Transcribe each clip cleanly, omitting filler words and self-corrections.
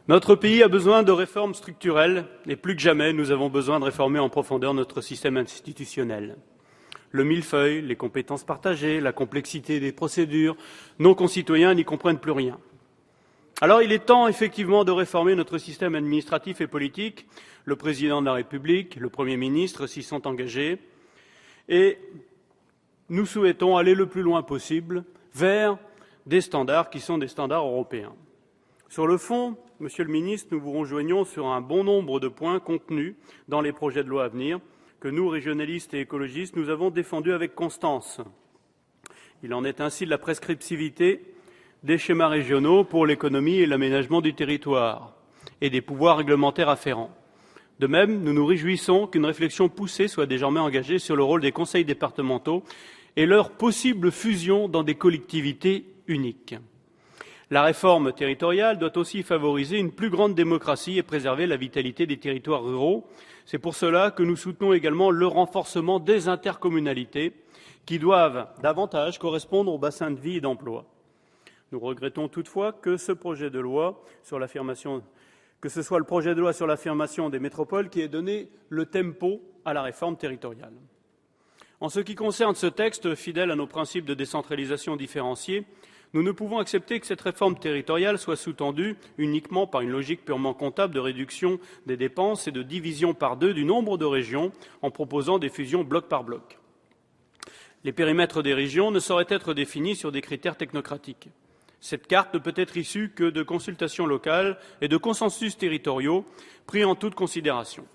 Notre pays a besoin de réformes structurelles et plus que jamais, nous avons besoin de réformer en profondeur notre système institutionnel. Le millefeuille, les compétences partagées, la complexité des procédures, nos concitoyens n'y comprennent plus rien. Alors il est temps effectivement de réformer notre système administratif et politique. Le président de la République, le Premier ministre s'y sont engagés et nous souhaitons aller le plus loin possible vers des standards qui sont des standards européens. Sur le fond, Monsieur le ministre, nous vous rejoignons sur un bon nombre de points contenus dans les projets de loi à venir que nous, régionalistes et écologistes, nous avons défendus avec constance. Il en est ainsi de la prescriptivité des schémas régionaux pour l'économie et l'aménagement du territoire et des pouvoirs réglementaires afférents. De même, nous nous réjouissons qu'une réflexion poussée soit désormais engagée sur le rôle des conseils départementaux et leur possible fusion dans des collectivités uniques. La réforme territoriale doit aussi favoriser une plus grande démocratie et préserver la vitalité des territoires ruraux. C'est pour cela que nous soutenons également le renforcement des intercommunalités qui doivent davantage correspondre aux bassins de vie et d'emploi. Nous regrettons toutefois que ce projet de loi sur l'affirmation, que ce soit le projet de loi sur l'affirmation des métropoles qui ait donné le tempo à la réforme territoriale. En ce qui concerne ce texte, fidèle à nos principes de décentralisation différenciée, nous ne pouvons accepter que cette réforme territoriale soit sous-tendue uniquement par une logique purement comptable de réduction des dépenses et de division par deux du nombre de régions en proposant des fusions bloc par bloc. Les périmètres des régions ne sauraient être définis sur des critères technocratiques. Cette carte ne peut être issue que de consultations locales et de consensus territoriaux pris en toute considération.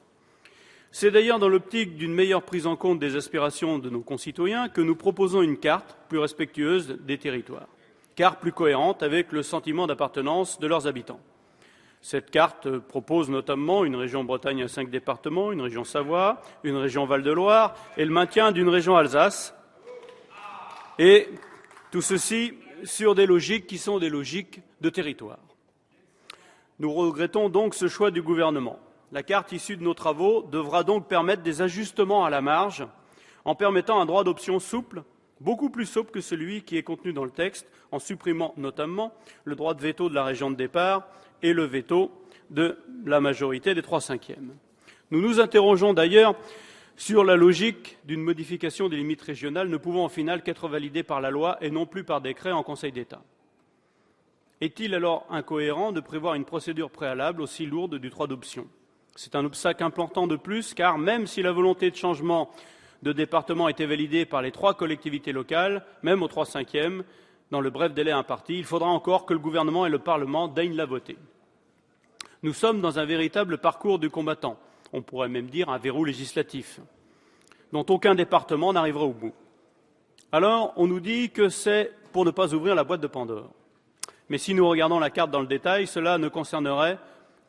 C'est d'ailleurs dans l'optique d'une meilleure prise en compte des aspirations de nos concitoyens que nous proposons une carte plus respectueuse des territoires, carte plus cohérente avec le sentiment d'appartenance de leurs habitants. Cette carte propose notamment une région Bretagne à 5 départements, une région Savoie, une région Val-de-Loire et le maintien d'une région Alsace. Et tout ceci sur des logiques qui sont des logiques de territoire. Nous regrettons donc ce choix du gouvernement. La carte issue de nos travaux devra donc permettre des ajustements à la marge en permettant un droit d'option souple, beaucoup plus souple que celui qui est contenu dans le texte, en supprimant notamment le droit de veto de la région de départ et le veto de la majorité des 3/5. Nous nous interrogeons d'ailleurs sur la logique d'une modification des limites régionales ne pouvant au final qu'être validée par la loi et non plus par décret en Conseil d'État. Est-il alors incohérent de prévoir une procédure préalable aussi lourde du droit d'option ? C'est un obstacle important de plus, car même si la volonté de changement de département a été validée par les 3 collectivités locales, même aux 3/5, dans le bref délai imparti, il faudra encore que le gouvernement et le Parlement daignent la voter. Nous sommes dans un véritable parcours du combattant, on pourrait même dire un verrou législatif, dont aucun département n'arrivera au bout. Alors, on nous dit que c'est pour ne pas ouvrir la boîte de Pandore. Mais si nous regardons la carte dans le détail, cela ne concernerait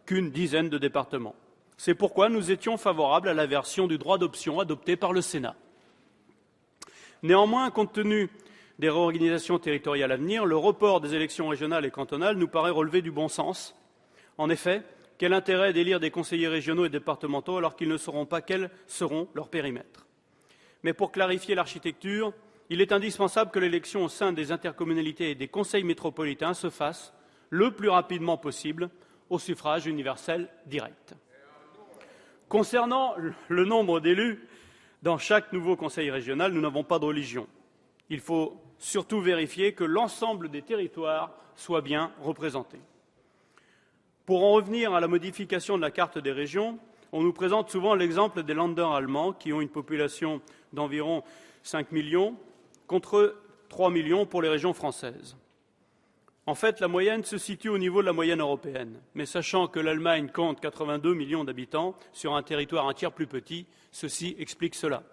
qu'une dizaine de départements. C'est pourquoi nous étions favorables à la version du droit d'option adoptée par le Sénat. Néanmoins, compte tenu des réorganisations territoriales à venir, le report des élections régionales et cantonales nous paraît relever du bon sens. En effet, quel intérêt d'élire des conseillers régionaux et départementaux alors qu'ils ne sauront pas quels seront leurs périmètres ? Mais pour clarifier l'architecture, il est indispensable que l'élection au sein des intercommunalités et des conseils métropolitains se fasse le plus rapidement possible au suffrage universel direct. Concernant le nombre d'élus dans chaque nouveau conseil régional, nous n'avons pas de religion. Il faut surtout vérifier que l'ensemble des territoires soit bien représenté. Pour en revenir à la modification de la carte des régions, on nous présente souvent l'exemple des Länder allemands qui ont une population d'environ 5 millions contre 3 millions pour les régions françaises. En fait, la moyenne se situe au niveau de la moyenne européenne. Mais sachant que l'Allemagne compte 82 millions d'habitants sur un territoire un tiers plus petit, ceci explique cela.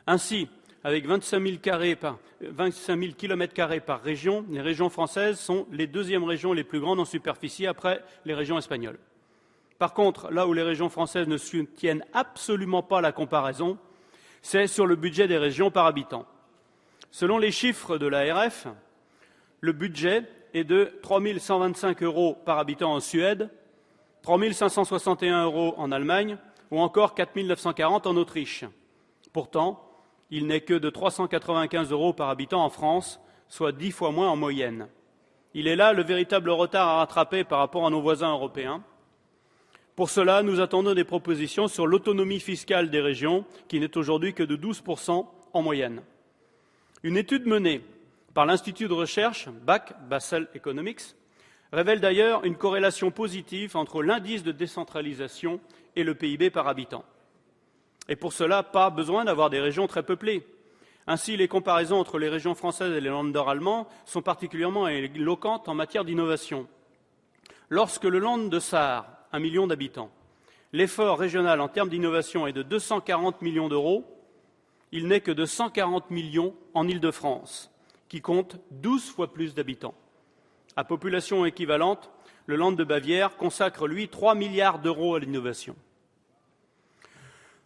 Ainsi, avec 25 000 km² par région, les régions françaises sont les 2e régions les plus grandes en superficie après les régions espagnoles. Par contre, là où les régions françaises ne soutiennent absolument pas la comparaison, c'est sur le budget des régions par habitant. Selon les chiffres de l'ARF, le budget est de 3 125 € par habitant en Suède, 3 561 € en Allemagne ou encore 4 940 € en Autriche. Pourtant, il n'est que de 395 € par habitant en France, soit 10 fois moins en moyenne. Il est là le véritable retard à rattraper par rapport à nos voisins européens. Pour cela, nous attendons des propositions sur l'autonomie fiscale des régions, qui n'est aujourd'hui que de 12% en moyenne. Une étude menée par l'Institut de recherche BAC, Basel Economics, révèle d'ailleurs une corrélation positive entre l'indice de décentralisation et le PIB par habitant. Et pour cela, pas besoin d'avoir des régions très peuplées. Ainsi, les comparaisons entre les régions françaises et les Länder allemands sont particulièrement éloquentes en matière d'innovation. Lorsque le Land de Saar, 1 million d'habitants, l'effort régional en termes d'innovation est de 240 millions d'euros, il n'est que de 140 millions en Île-de-France, qui compte 12 fois plus d'habitants. À population équivalente, le Land de Bavière consacre, lui, 3 milliards d'euros à l'innovation.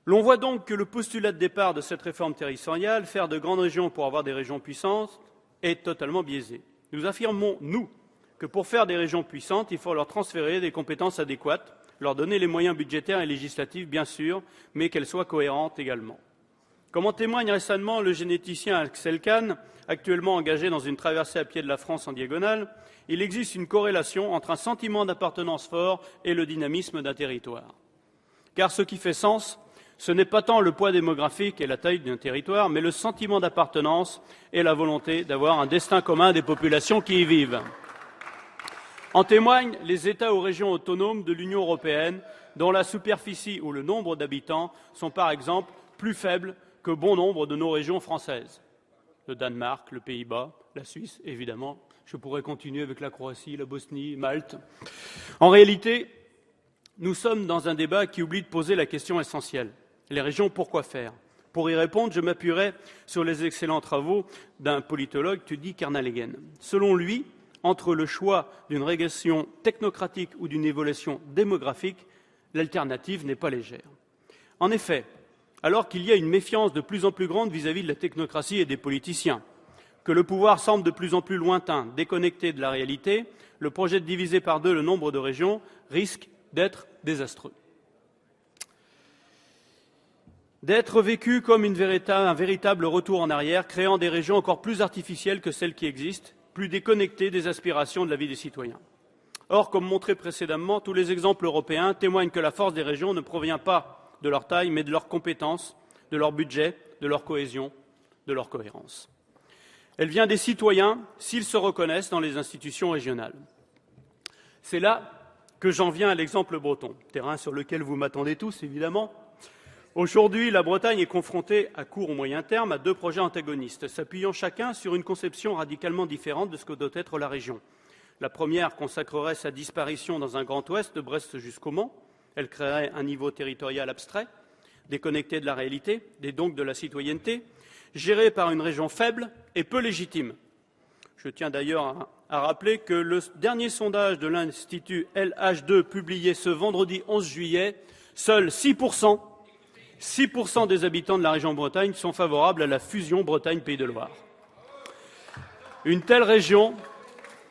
L'on voit donc que le postulat de départ de cette réforme territoriale, faire de grandes régions pour avoir des régions puissantes, est totalement biaisé. Nous affirmons, nous, que pour faire des régions puissantes, il faut leur transférer des compétences adéquates, leur donner les moyens budgétaires et législatifs, bien sûr, mais qu'elles soient cohérentes également. Comme en témoigne récemment le généticien Axel Kahn, actuellement engagé dans une traversée à pied de la France en diagonale, il existe une corrélation entre un sentiment d'appartenance fort et le dynamisme d'un territoire. Car ce qui fait sens, ce n'est pas tant le poids démographique et la taille d'un territoire, mais le sentiment d'appartenance et la volonté d'avoir un destin commun des populations qui y vivent. En témoignent les États ou régions autonomes de l'Union européenne, dont la superficie ou le nombre d'habitants sont par exemple plus faibles que bon nombre de nos régions françaises. Le Danemark, le Pays-Bas, la Suisse, évidemment. Je pourrais continuer avec la Croatie, la Bosnie, Malte. En réalité, nous sommes dans un débat qui oublie de poser la question essentielle. Les régions, pourquoi faire? Pour y répondre, je m'appuierai sur les excellents travaux d'un politologue, Tudy Kernalegen. Selon lui, entre le choix d'une régression technocratique ou d'une évolution démographique, l'alternative n'est pas légère. En effet, alors qu'il y a une méfiance de plus en plus grande vis-à-vis de la technocratie et des politiciens, que le pouvoir semble de plus en plus lointain, déconnecté de la réalité, le projet de diviser par deux le nombre de régions risque d'être désastreux. D'être vécu comme un véritable retour en arrière, créant des régions encore plus artificielles que celles qui existent, plus déconnectées des aspirations de la vie des citoyens. Or, comme montré précédemment, tous les exemples européens témoignent que la force des régions ne provient pas de leur taille, mais de leurs compétences, de leur budget, de leur cohésion, de leur cohérence. Elle vient des citoyens s'ils se reconnaissent dans les institutions régionales. C'est là que j'en viens à l'exemple breton, terrain sur lequel vous m'attendez tous, évidemment. Aujourd'hui, la Bretagne est confrontée à court ou moyen terme à deux projets antagonistes, s'appuyant chacun sur une conception radicalement différente de ce que doit être la région. La première consacrerait sa disparition dans un Grand Ouest, de Brest jusqu'au Mans. Elle créerait un niveau territorial abstrait, déconnecté de la réalité et donc de la citoyenneté, géré par une région faible et peu légitime. Je tiens d'ailleurs à rappeler que le dernier sondage de l'Institut LH2 publié ce vendredi 11 juillet, seuls 6% des habitants de la région Bretagne sont favorables à la fusion Bretagne-Pays de Loire. Une telle région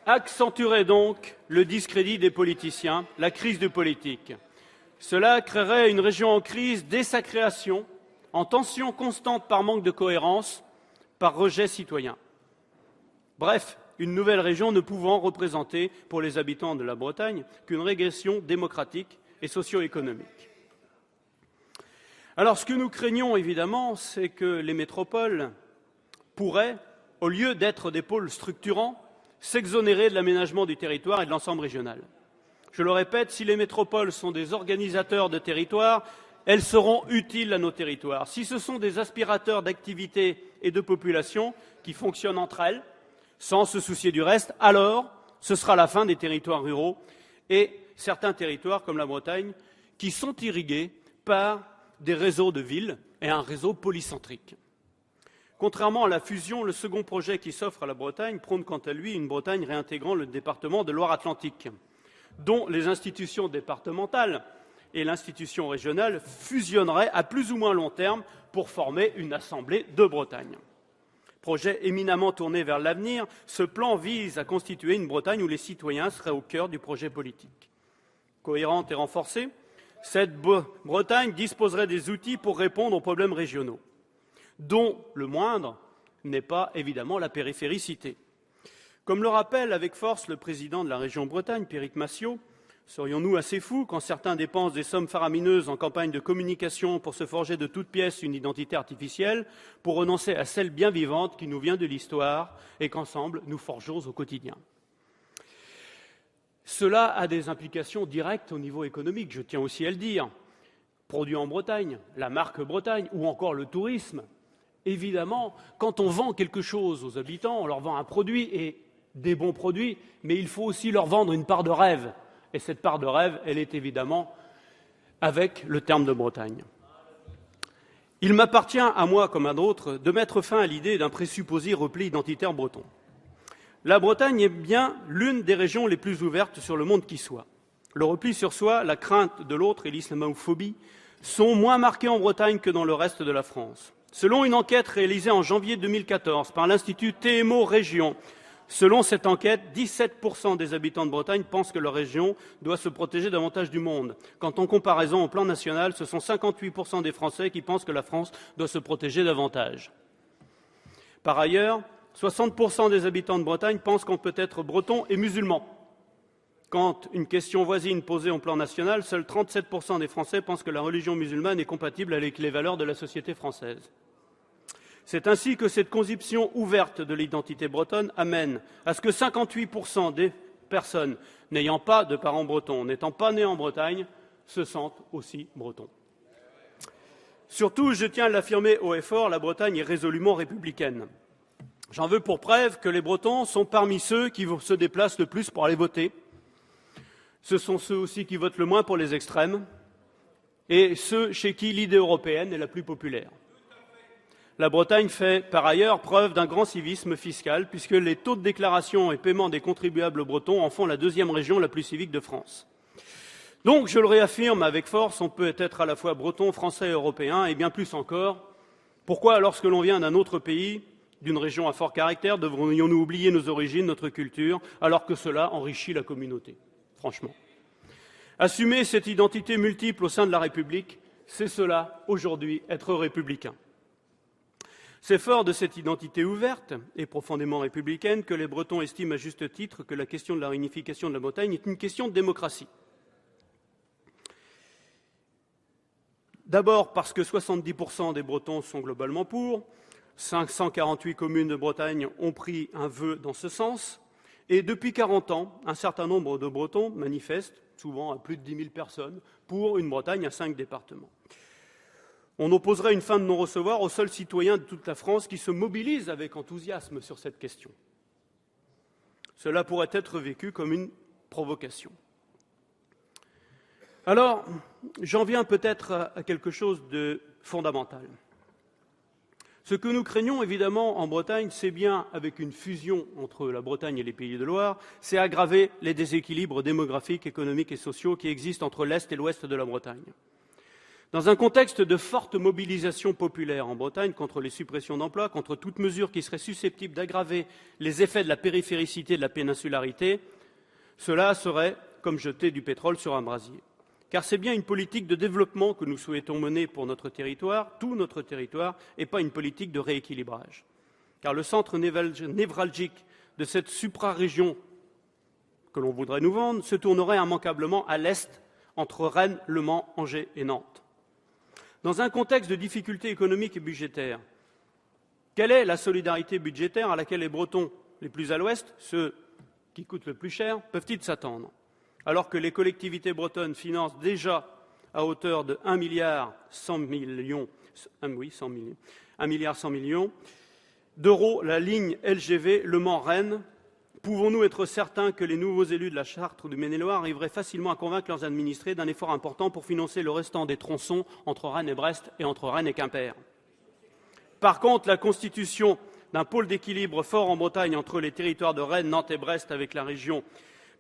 accentuerait donc le discrédit des politiciens, la crise du politique. Cela créerait une région en crise dès sa création, en tension constante par manque de cohérence, par rejet citoyen. Bref, une nouvelle région ne pouvant représenter pour les habitants de la Bretagne qu'une régression démocratique et socio-économique. Alors, ce que nous craignons, évidemment, c'est que les métropoles pourraient, au lieu d'être des pôles structurants, s'exonérer de l'aménagement du territoire et de l'ensemble régional. Je le répète, si les métropoles sont des organisateurs de territoires, elles seront utiles à nos territoires. Si ce sont des aspirateurs d'activités et de populations qui fonctionnent entre elles, sans se soucier du reste, alors ce sera la fin des territoires ruraux et certains territoires comme la Bretagne qui sont irrigués par des réseaux de villes et un réseau polycentrique. Contrairement à la fusion, le second projet qui s'offre à la Bretagne prône quant à lui une Bretagne réintégrant le département de Loire-Atlantique, dont les institutions départementales et l'institution régionale fusionneraient à plus ou moins long terme pour former une assemblée de Bretagne. Projet éminemment tourné vers l'avenir, ce plan vise à constituer une Bretagne où les citoyens seraient au cœur du projet politique. Cohérente et renforcée, cette Bretagne disposerait des outils pour répondre aux problèmes régionaux, dont le moindre n'est pas évidemment la périphéricité. Comme le rappelle avec force le président de la région Bretagne, Pierrick Massiot, serions-nous assez fous quand certains dépensent des sommes faramineuses en campagne de communication pour se forger de toutes pièces une identité artificielle, pour renoncer à celle bien vivante qui nous vient de l'histoire et qu'ensemble nous forgeons au quotidien? Cela a des implications directes au niveau économique, je tiens aussi à le dire. Produits en Bretagne, la marque Bretagne ou encore le tourisme. Évidemment, quand on vend quelque chose aux habitants, on leur vend un produit et des bons produits, mais il faut aussi leur vendre une part de rêve. Et cette part de rêve, elle est évidemment avec le terme de Bretagne. Il m'appartient, à moi comme à d'autres, de mettre fin à l'idée d'un présupposé repli identitaire breton. La Bretagne est bien l'une des régions les plus ouvertes sur le monde qui soit. Le repli sur soi, la crainte de l'autre et l'islamophobie sont moins marqués en Bretagne que dans le reste de la France. Selon une enquête réalisée en janvier 2014 par l'Institut TMO Région, selon cette enquête, 17% des habitants de Bretagne pensent que leur région doit se protéger davantage du monde. Quand en comparaison au plan national, ce sont 58% des Français qui pensent que la France doit se protéger davantage. Par ailleurs, 60% des habitants de Bretagne pensent qu'on peut être breton et musulman. Quand une question voisine posée au plan national, seuls 37% des Français pensent que la religion musulmane est compatible avec les valeurs de la société française. C'est ainsi que cette conception ouverte de l'identité bretonne amène à ce que 58% des personnes n'ayant pas de parents bretons, n'étant pas nées en Bretagne, se sentent aussi bretons. Surtout, je tiens à l'affirmer haut et fort, la Bretagne est résolument républicaine. J'en veux pour preuve que les Bretons sont parmi ceux qui se déplacent le plus pour aller voter. Ce sont ceux aussi qui votent le moins pour les extrêmes et ceux chez qui l'idée européenne est la plus populaire. La Bretagne fait par ailleurs preuve d'un grand civisme fiscal puisque les taux de déclaration et paiement des contribuables bretons en font la deuxième région la plus civique de France. Donc, je le réaffirme avec force, on peut être à la fois breton, français et européen, et bien plus encore. Pourquoi, lorsque l'on vient d'un autre pays, d'une région à fort caractère, devrions-nous oublier nos origines, notre culture, alors que cela enrichit la communauté? Franchement. Assumer cette identité multiple au sein de la République, c'est cela, aujourd'hui, être républicain. C'est fort de cette identité ouverte et profondément républicaine que les Bretons estiment à juste titre que la question de la réunification de la Bretagne est une question de démocratie. D'abord parce que 70% des Bretons sont globalement pour, 548 communes de Bretagne ont pris un vœu dans ce sens, et depuis 40 ans, un certain nombre de Bretons manifestent, souvent à plus de 10 000 personnes, pour une Bretagne à 5 départements. On opposerait une fin de non-recevoir aux seuls citoyens de toute la France qui se mobilisent avec enthousiasme sur cette question. Cela pourrait être vécu comme une provocation. Alors, j'en viens peut-être à quelque chose de fondamental. Ce que nous craignons évidemment en Bretagne, c'est bien, avec une fusion entre la Bretagne et les Pays de Loire, c'est aggraver les déséquilibres démographiques, économiques et sociaux qui existent entre l'Est et l'Ouest de la Bretagne. Dans un contexte de forte mobilisation populaire en Bretagne contre les suppressions d'emplois, contre toute mesure qui serait susceptible d'aggraver les effets de la périphéricité et de la péninsularité, cela serait comme jeter du pétrole sur un brasier. Car c'est bien une politique de développement que nous souhaitons mener pour notre territoire, tout notre territoire, et pas une politique de rééquilibrage. Car le centre névralgique de cette suprarégion que l'on voudrait nous vendre se tournerait immanquablement à l'est, entre Rennes, Le Mans, Angers et Nantes. Dans un contexte de difficultés économiques et budgétaires, quelle est la solidarité budgétaire à laquelle les Bretons les plus à l'ouest, ceux qui coûtent le plus cher, peuvent-ils s'attendre ? Alors que les collectivités bretonnes financent déjà à hauteur de 1,1 milliard d'euros la ligne LGV Le Mans-Rennes, pouvons-nous être certains que les nouveaux élus de la Chartre ou du Maine-et-Loire arriveraient facilement à convaincre leurs administrés d'un effort important pour financer le restant des tronçons entre Rennes et Brest et entre Rennes et Quimper? Par contre, la constitution d'un pôle d'équilibre fort en Bretagne entre les territoires de Rennes, Nantes et Brest avec la région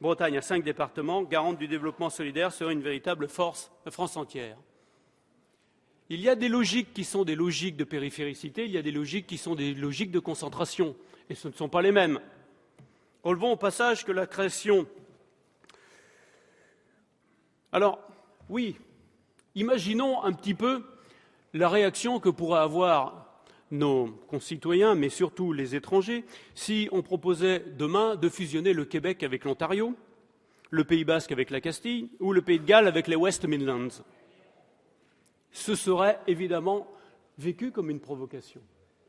Bretagne à 5 départements, garante du développement solidaire, serait une véritable force de France entière. Il y a des logiques qui sont des logiques de périphéricité, il y a des logiques qui sont des logiques de concentration, et ce ne sont pas les mêmes. Relevons au passage que la création... Alors, oui, imaginons un petit peu la réaction que pourraient avoir nos concitoyens, mais surtout les étrangers, si on proposait demain de fusionner le Québec avec l'Ontario, le Pays basque avec la Castille ou le Pays de Galles avec les West Midlands. Ce serait évidemment vécu comme une provocation.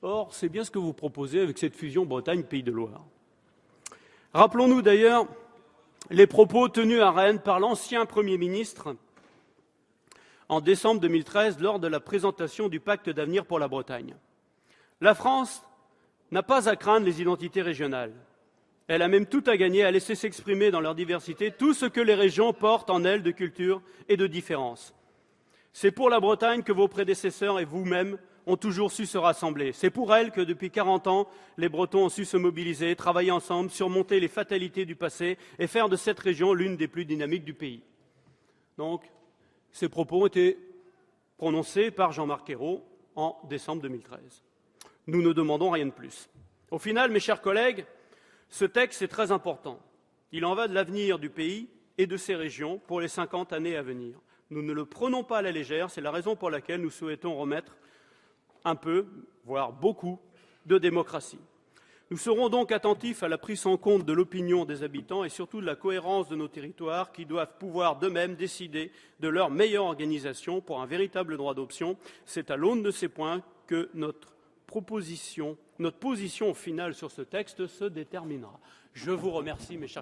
Or, c'est bien ce que vous proposez avec cette fusion Bretagne-Pays de Loire. Rappelons-nous d'ailleurs les propos tenus à Rennes par l'ancien Premier ministre en décembre 2013 lors de la présentation du pacte d'avenir pour la Bretagne. La France n'a pas à craindre les identités régionales. Elle a même tout à gagner à laisser s'exprimer dans leur diversité tout ce que les régions portent en elles de culture et de différence. C'est pour la Bretagne que vos prédécesseurs et vous-même ont toujours su se rassembler. C'est pour elle que depuis 40 ans, les Bretons ont su se mobiliser, travailler ensemble, surmonter les fatalités du passé et faire de cette région l'une des plus dynamiques du pays. Donc, ces propos ont été prononcés par Jean-Marc Ayrault en décembre 2013. Nous ne demandons rien de plus. Au final, mes chers collègues, ce texte est très important. Il en va de l'avenir du pays et de ses régions pour les 50 années à venir. Nous ne le prenons pas à la légère, c'est la raison pour laquelle nous souhaitons remettre un peu, voire beaucoup, de démocratie. Nous serons donc attentifs à la prise en compte de l'opinion des habitants et surtout de la cohérence de nos territoires qui doivent pouvoir d'eux-mêmes décider de leur meilleure organisation pour un véritable droit d'option. C'est à l'aune de ces points que notre position finale sur ce texte se déterminera. Je vous remercie, mes chers collègues.